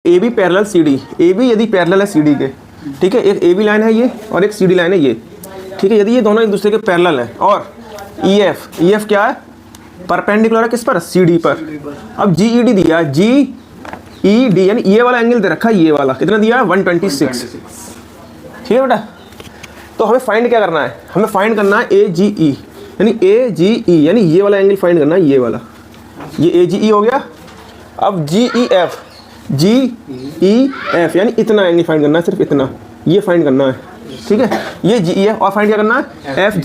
A B parallel C D, A B यदि parallel है C D के, ठीक है, एक ए बी लाइन है ये और एक सी डी लाइन है ये, ठीक है, यदि ये दोनों एक दूसरे के पैरेलल है, और ई एफ क्या है, परपेंडिकुलर है किस पर, सी डी पर। अब जी ई डी दिया, जी ई डी यानी ये वाला एंगल दे रखा है, ये वाला कितना दिया है 126, ठीक है बेटा। तो हमें फाइंड क्या करना है, हमें फाइंड करना है ए जी ई, यानी ए जी ई यानी ये वाला एंगल फाइंड करना है, ये वाला, ये ए जी ई हो गया। अब जी E F, G E F यानी इतना एंगल फाइंड करना है, सिर्फ इतना, ये फाइंड करना है, ठीक है, ये जी ई एफ, और फाइंड क्या करना है एफ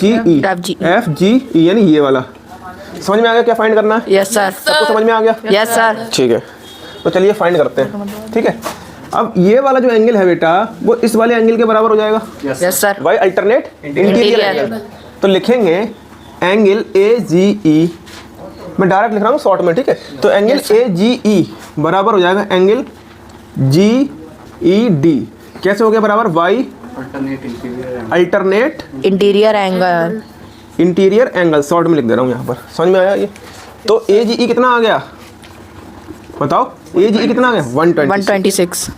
जी ई यानी ये वाला। समझ में आ गया क्या फाइंड करना है? Yes sir. सबको समझ में आ गया? Yes sir. ठीक है, तो चलिए फाइंड करते हैं, ठीक है। अब ये वाला जो एंगल है बेटा वो इस वाले एंगल के बराबर हो जाएगा। Yes sir. Why alternate interior angle, तो लिखेंगे एंगल ए जी ई, मैं डायरेक्ट लिख रहा हूँ शॉर्ट में, ठीक है। तो एंगल ए जी ई बराबर हो जाएगा एंगल जी ई डी, कैसे हो गया बराबर, why alternate interior angle, short में लिख दे रहा हूँ यहाँ पर, समझ में आया ये। तो ए जी ई कितना आ गया बताओ, ए जी ई कितना आ गया 126,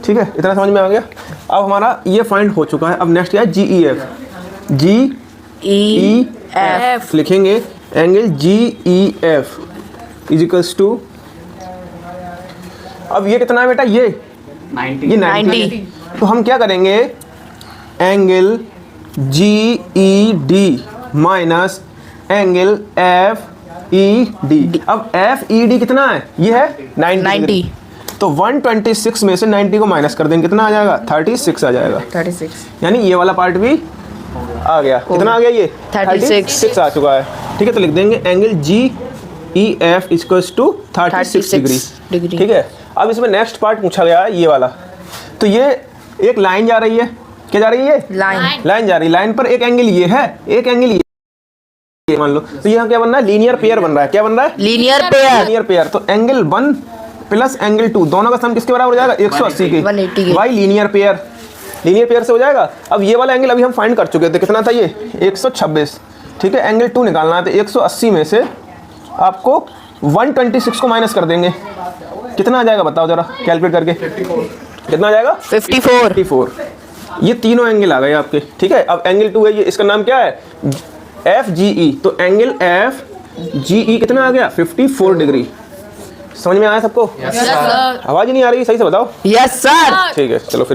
ठीक है, इतना समझ में आ गया। अब हमारा ये फाइंड हो चुका है। अब नेक्स्ट क्या है, G E F, G E F लिखेंगे angle G E F equals to, अब ये कितना है बेटा, ये 90। तो हम क्या करेंगे, angle G E D minus angle F E D. अब एफ ई डी कितना है, ये है 90, तो 126 में से 90 को माइनस कर देंगे, कितना आ जाएगा 36 आ जाएगा, 36 यानी ये वाला पार्ट भी आ गया, कितना आ गया, ये 36 आ चुका है, ठीक है। तो लिख देंगे angle G E F equals to 36 degree, ठीक है। अब इसमें नेक्स्ट पार्ट पूछा गया है ये वाला, तो ये एक लाइन जा रही है, क्या जा रही है, लाइन जा रही है, लाइन पर एक एंगल ये है, एक एंगल ये मान लो, तो यहाँ क्या बन रहा है, लीनियर पेयर बन रहा है, क्या बन रहा है, लीनियर पेयर। तो एंगल 1 प्लस एंगल 2 दोनों का सम किसके बराबर हो जाएगा, 180 के, वाई लीनियर पेयर से हो जाएगा। अब ये वाला एंगल अभी हम फाइंड कर चुके थे, कितना था ये 126, ठीक है। एंगल 2 निकालना है, तो 180 में से आपको 126 को माइनस कर देंगे, कितना आ जाएगा बताओ जरा कैलकुलेट करके, कितना आ जाएगा 54। ये तीनों एंगल आ गए आपके, ठीक है। अब एंगल 2 है ये, इसका नाम क्या है एफ जी ई, तो एंगल एफ जी ई कितना आ गया 54 डिग्री। समझ में आया सबको? Yes sir. आवाज ही नहीं आ रही, सही से बताओ। Yes sir. ठीक है, चलो फिर